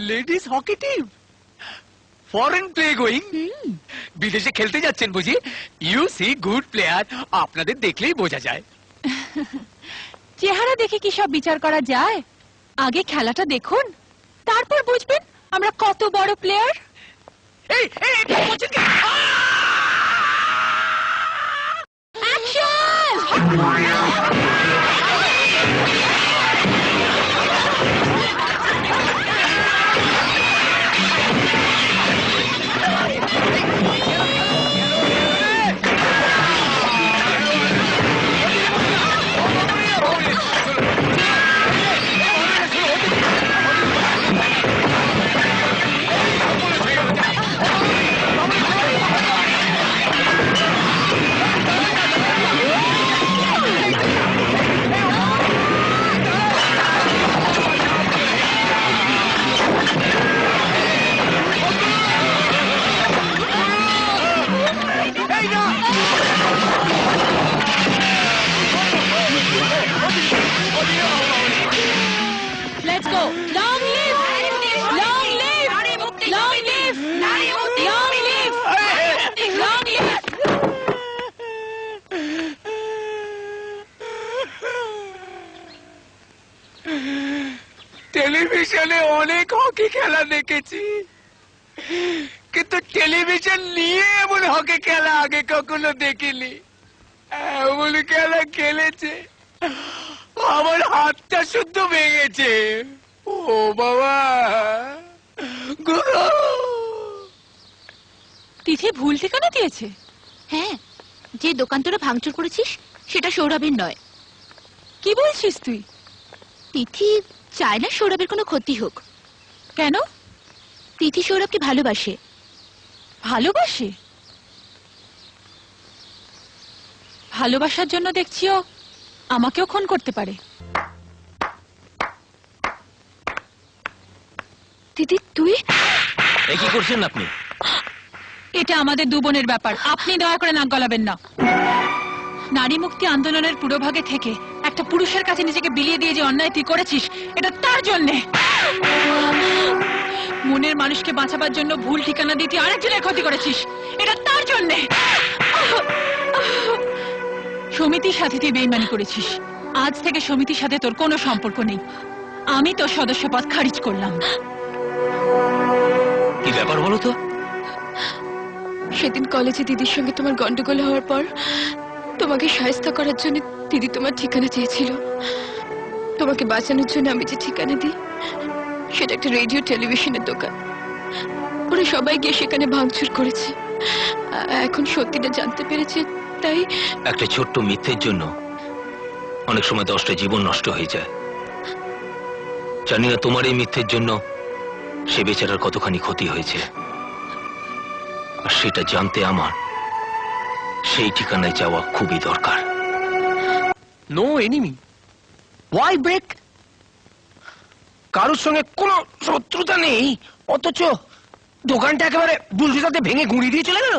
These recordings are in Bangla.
Ladies hockey team foreign play going, বিদেশে খেলতে যাচ্ছেন বুঝি? ইউ সি গুড প্লেয়ার, আপনাদের দেখলেই বোঝা যায়। চেহারা দেখে কি সব বিচার করা যায়? আগে খেলাটা দেখুন, তারপর বুঝবেন আমরা কত বড় প্লেয়ার। এই এই এটা বলছেন কি? Let's go. Long live! Long live! Long live! Long live! Long live! টেলিভিশনে অনেক হকি খেলা দেখেছি, কিন্তু টেলিভিশন নিয়ে এমন হকি খেলা আগে কখনো দেখিনি। এমন খেলা খেলেছে আমার হাতটা শুদ্ধ ভেঙেছে। ও বাবা, গুরু! তিথি ভুল ঠিকানা দিয়েছে। হ্যাঁ, যে দোকান তোরা ভাঙচুর করেছিস সেটা সৌরভের নয়। কি বলছিস তুই? তিথি চায় না সৌরভের কোনো ক্ষতি হোক। কেন? তিথি সৌরভকে ভালোবাসে। ভালোবাসে? ভালোবাসার জন্য দেখছিও আমাকেও খুন করতে পারে। দিদি তুই কি করছেন আপনি? এটা আমাদের দু বোনের ব্যাপার, আপনি দয়া করে নাক গলাবেন না। নারী মুক্তি আন্দোলনের পুরোভাগে থেকে একটা পুরুষের কাছে নিজেকে বিলিয়ে দিয়ে যে অন্যায় তুই করেছিস, এটা তার জন্যে। মনের মানুষকে বাঁচাবার জন্য ভুল ঠিকানা দিয়ে তুই আরেকজনের ক্ষতি করেছিস, এটা তার জন্যে। সমিতির সাথে তুই বেইমানি করেছিস, আজ থেকে সমিতির সাথে তোর কোনো সম্পর্ক নেই। আমি তোর সদস্যপদ খারিজ করলাম। কি ব্যাপার বলো তো? সেদিন কলেজে দিদির সঙ্গে তোমার গন্ডগোল হওয়ার পর তোমাকে সাহায্য করার জন্য দিদি তোমার ঠিকানা চেয়েছিল। তোমাকে বাঁচানোর জন্য আমি যে ঠিকানা দিই সেটা একটা রেডিও টেলিভিশনের দোকান। ওরা সবাই গিয়ে সেখানে ভাঙচুর করেছে। এখন সত্যিটা জানতে পেরেছে, তাই একটা ছোট্ট মিথ্যের জন্য অনেক সময় 10টা জীবন নষ্ট হয়ে যায়। জানি না তোমার এই মিথ্যের জন্য সে বেচারার কতখানি ক্ষতি হয়েছে, আর সেটা জানতে আমার সেই ঠিকানায় যাওয়া খুবই দরকার। No enemy, why break? কারোর সঙ্গে কোনো শত্রুতা নেই, অথচ দোকানটা একেবারে বুলডোজারে ভেঙে গুঁড়ি দিয়ে চলে গেল।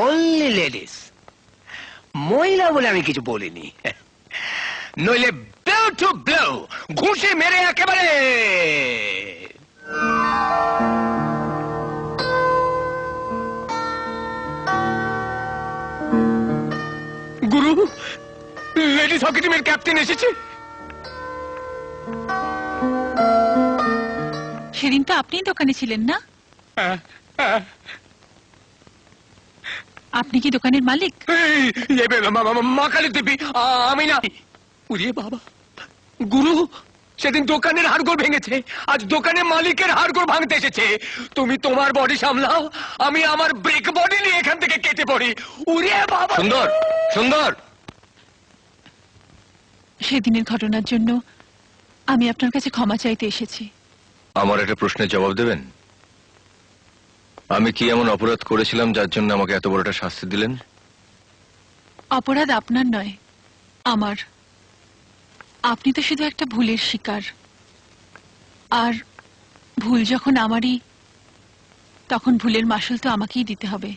অনলি লেডিস, মহিলা বলে আমি কিছু বলিনি, নইলে ব্লো টু ব্লো ঘুষে মেরে একেবারে। গুরু, লেডিস হকি টিমের ক্যাপ্টেন এসেছে। সেদিন তো আপনি দোকানে ছিলেন না? আপনি কি দোকানের মালিক? মা কালী দেবী, আমি না। উরে বাবা, গুরু সেদিন দোকানের হাড়গোড় ভেঙেছে, আজ দোকানের মালিকের হাড়গোড় ভাঙতে এসেছে। তুমি তোমার বডি সামলাও, আমি আমার ব্রেক বডি নিয়ে এখান থেকে কেটে পড়ি। উরে বাবা! সুন্দর সুন্দর, সেদিনের ঘটনার জন্য আমি আপনার কাছে ক্ষমা চাইতে এসেছি। আমার একটা প্রশ্নের জবাব দেবেন? আমি কি এমন অপরাধ করেছিলাম যার জন্য আমাকে এত বড় একটা শাস্তি দিলেন? অপরাধ আপনার নয়, আমার। আপনি তো শুধু একটা ভুলের শিকার, আর ভুল যখন আমারই, তখন ভুলের মাসুল তো আমাকেই দিতে হবে।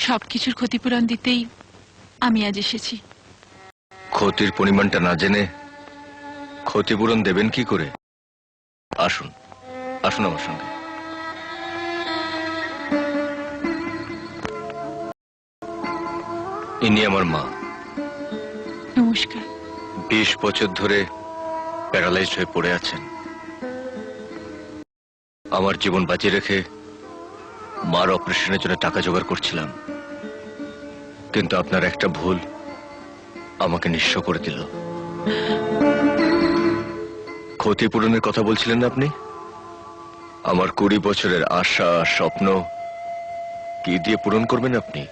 সবকিছুর ক্ষতিপূরণ দিতেই আমি আজ এসেছি। ক্ষতির পরিমাণটা না জেনে ক্ষতিপূরণ দেবেন কি করে? আসুন, আসুন আমার সঙ্গে। ইনি আমার মা। নমস্কার। 20 বছর ধরে প্যারালাইজড হয়ে পড়ে আছেন। আমার জীবন বাঁচিয়ে রেখে মার অপারেশনের জন্য টাকা জোগাড় করছিলাম, কিন্তু আপনার একটা ভুল আমাকে নিঃস্ব করে দিল। ক্ষতিপূরণের কথা বলছিলেন না আপনি? আমার 20 বছরের আশা স্বপ্ন কি দিয়ে পূরণ করবেন আপনি?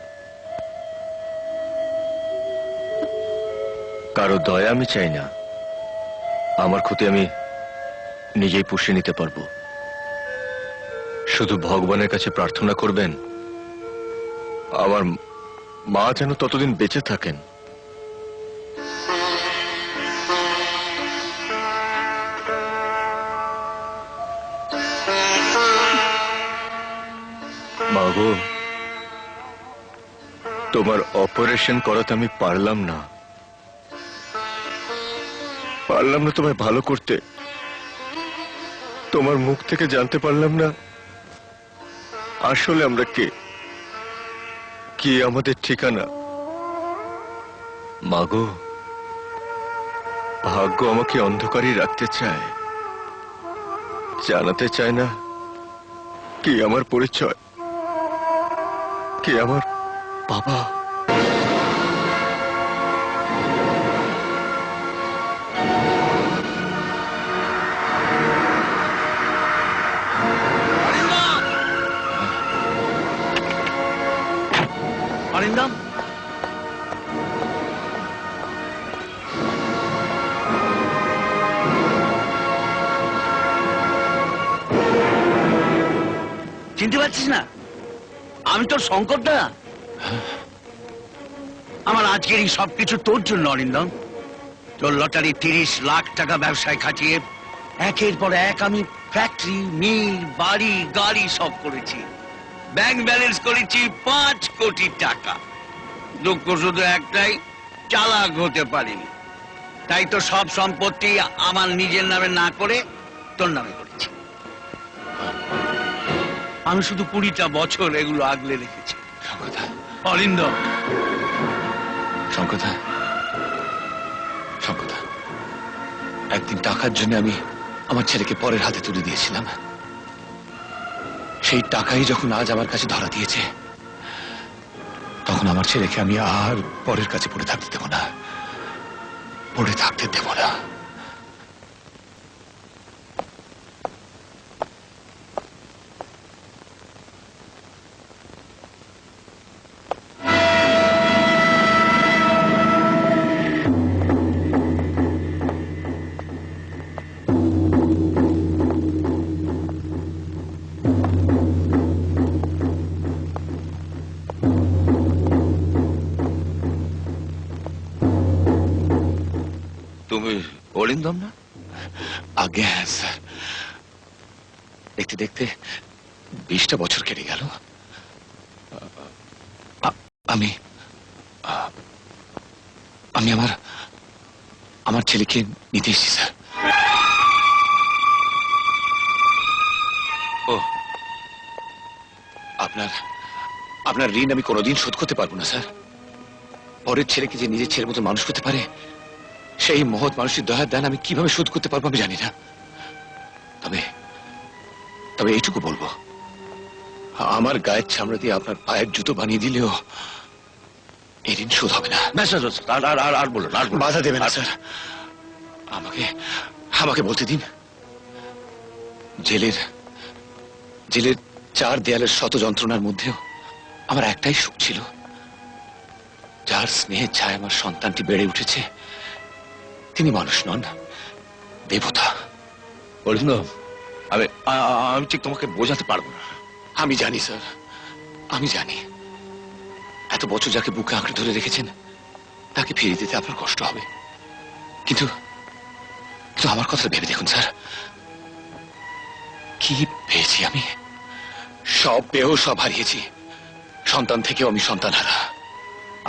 কারো দয়া আমি চাই না। আমার ক্ষতি আমি নিজেই পুষিয়ে নিতে পারবো। শুধু ভগবানের কাছে প্রার্থনা করবেন আমার মা যেন ততদিন বেঁচে থাকেন। মা গো, তোমার অপারেশন করাতে আমি পারলাম না তোমায় ভালো করতে। তোমার মুখ থেকে জানতে পারলাম না আসলে আমরা কে, কি আমাদের ঠিকানা। মাগো, ভাগ্য আমাকে অন্ধকারই রাখতে চায়, জানাতে চায় না কি আমার পরিচয়, কি আমার বাবা। অরিন্দম, চিনতে পারছিস না? আমি তোর শঙ্কর দা। আমার আজকের এই সবকিছু তোর জন্য অরিন্দম। তোর লটারি 30 লাখ টাকা ব্যবসায় খাটিয়ে একের পর এক আমি ফ্যাক্টরি, মিল, বাড়ি, গাড়ি সব করেছি। ব্যাংক ব্যালেন্স করেছি 5 কোটি টাকা। দুঃখ শুধু একটাই, চালাক হতে পারিনি। তাই তো সব সম্পত্তি আমার নিজের নামে না করে তোর নামে করেছি। আমি শুধু 20টা বছর এগুলো আগলে রেখেছি। অরিন্দম, শঙ্করদা, শঙ্করদা, একদিন টাকার জন্য আমি আমার ছেলেকে পরের হাতে তুলে দিয়েছিলাম। সেই টাকাই যখন আজ আমার কাছে ধরা দিয়েছে, তখন আমার ছেলেকে আমি আর পরের কাছে পড়ে থাকতে দেব না, পড়ে থাকতে দেব না। তুমি অরিন্দম না? আগে হ্যাঁ স্যার, দেখতে দেখতে 20টা বছর কেটে গেল। আমি আমি আমার আমার ছেলেকে নিতে এসেছি স্যার। ও, আপনার আপনার ঋণ আমি কোনোদিন শোধ করতে পারবো না স্যার। পরের ছেলেকে যে নিজের ছেলের মতো মানুষ করতে পারে, সেই মহৎ মানুষের দয়ার দান আমি কিভাবে শোধ করতে পারবো আমি জানি না। তবে তবে এইটুকু বলবো, আমার গায়ের চামড়া দিয়ে আপনার পায়ের জুতো বানিয়ে দিলেও এই ঋণ শোধ হবে না। আর বলুন, আর বলুন। বাধা দেবেন না স্যার, আমাকে আমাকে বলতে দিন। জেলের জেলের 4 দেয়ালের শত যন্ত্রণার মধ্যেও আমার একটাই সুখ ছিল, যার স্নেহের ছায় আমার সন্তানটি বেড়ে উঠেছে তিনি মানুষ নন, দেবতা। অরিন্দম, আমি ঠিক তোমাকে বোঝাতে পারবো না। আমি জানি স্যার, আমি জানি এত বছর যাকে বুকে আঁকড়ে ধরে রেখেছেন তাকে ফিরিয়ে দিতে আপনার কষ্ট হবে, কিন্তু কিন্তু আমার কথা ভেবে দেখুন স্যার, কি পেয়েছি আমি? সব পেয়েও সব হারিয়েছি। সন্তান থেকেও আমি সন্তান হারা।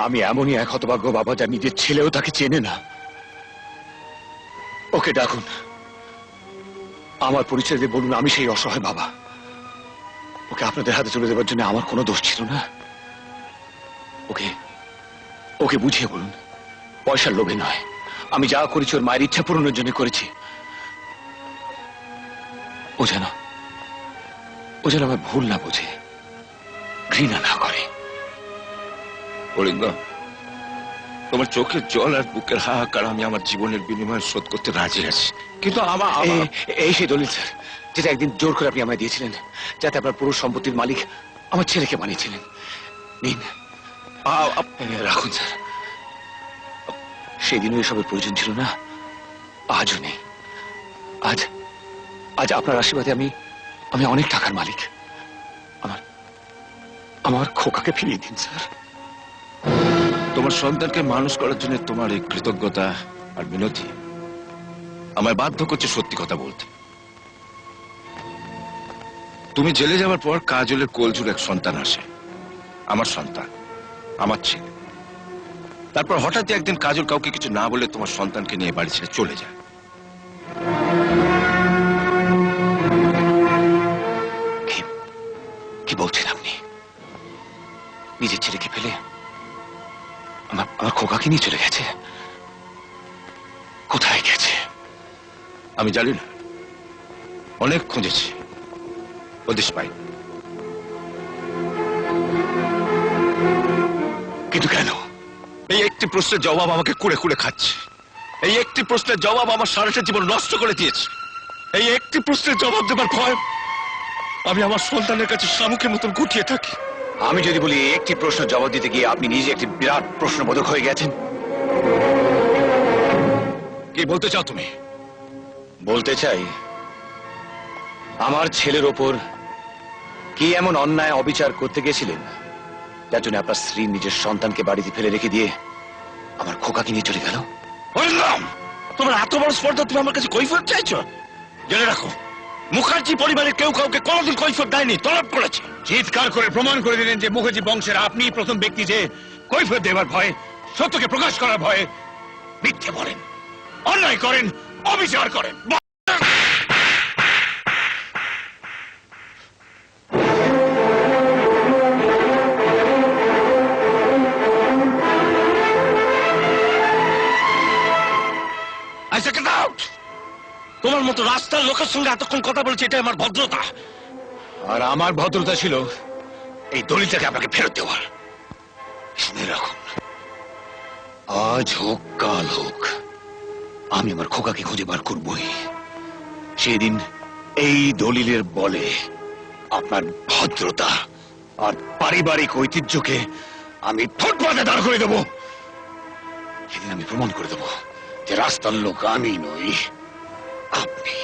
আমি এমনই এক হতভাগ্য বাবা যা নিজের ছেলেও তাকে চেনে না। ওকে ডাকুন, আমার পরিচয় দিয়ে বলুন আমি সেই অসহায় বাবা। ওকে আপনাদের হাতে তুলে দেওয়ার জন্য আমার কোনো দোষ ছিল না। ওকে ওকে বুঝিয়ে বলুন পয়সার লোভে নয়, আমি যা করেছি ওর মায়ের ইচ্ছা পূরণের জন্য করেছি। ও যেন আমার ভুল না বোঝে, ঘৃণা না করে। অলিঙ্গম, তোমার চোখের জল আর বুকের হাহাকার আমি আমার জীবনের বিনিময়ে শোধ করতে রাজি আছি, কিন্তু এই সেই দলিল স্যার, যেটা একদিন জোর করে আপনি আমায় দিয়েছিলেন, যাতে আপনার পুরো সম্পত্তির মালিক আমার ছেলেকে বানিয়েছিলেন। নিন, রাখুন স্যার। সেদিনও এসবের প্রয়োজন ছিল না, আজও নেই। আজ আপনার আশীর্বাদে আমি অনেক টাকার মালিক। আমার খোকাকে ফিরিয়ে দিন স্যার। তোমার সন্তানকে মানুষ করার জন্য তোমার এই কৃতজ্ঞতা আর মিনতি আমায় বাধ্য করছে সত্যি কথা বলতে। তুমি জেলে যাওয়ার পর কাজলের কোলজুর এক সন্তান আসে, আমার সন্তান, আমার ছেলে। তারপর হঠাৎ একদিন কাজল কাউকে কিছু না বলে তোমার সন্তানকে নিয়ে বাড়ি ছেড়ে চলে যায়। কি বলছেন আপনি? নিজের ছেলেকে ফেলে আমার খোকাকে নিয়ে চলে গেছে? কোথায় গেছে? আমি জানি না, অনেক খুঁজেছি, হদিশ পাই। কিন্তু কেন? এই একটি প্রশ্নের জবাব আমাকে কুড়ে কুড়ে খাচ্ছে। এই একটি প্রশ্নের জবাব আমার সারাটা জীবন নষ্ট করে দিয়েছে। এই একটি প্রশ্নের জবাব দেবার ভয় আমি আমার সন্তানের কাছে শামুকের মতন গুটিয়ে থাকি। আমি যদি বলি একটি প্রশ্ন জবাব দিতে গিয়ে আপনি নিজে একটি বিরাট প্রশ্নবোধক হয়ে গেছেন। কি বলতে চাও তুমি? বলতে চাই, আমার ছেলের ওপর কি এমন অন্যায় অবিচার করতে গেছিলেন যার জন্য আপনার স্ত্রী নিজের সন্তানকে বাড়িতে ফেলে রেখে দিয়ে আমার খোকাকে নিয়ে চলে গেল? বললাম, তোমার এত বড় স্পর্ধা, তুমি আমার কাছে কৈফিয়ত চাইছো? জেনে রাখো, মুখার্জি পরিবারের কেউ কাউকে কোনোদিন কৈফিয়ত দেয়নি, তলব করেছে। চিৎকার করে প্রমাণ করে দিলেন যে মুখার্জি বংশের আপনিই প্রথম ব্যক্তি যে কৈফিয়ত দেবার ভয়ে, সত্যকে প্রকাশ করার ভয়ে মিথ্যে বলেন, অন্যায় করেন, অবিচার করেন। তোমার মতো রাস্তার লোকের সঙ্গে এতক্ষণ কথা বলছে, এটা আমার ভদ্রতা। আর আমার ভদ্রতা ছিল এই দলিলটাকে আপনাকে ফেরত দেওয়ার। শুনে রাখুন, আজ হোক কাল হোক, আমি আমার খোকাকে খুঁজে বার করবই। সেদিন এই দলিলের বলে আপনার ভদ্রতা আর পারিবারিক ঐতিহ্যকে আমি ফুটপাতে দাঁড় করে দেব। সেদিন আমি প্রমাণ করে দেব যে রাস্তার লোক আমি নই, আপনি।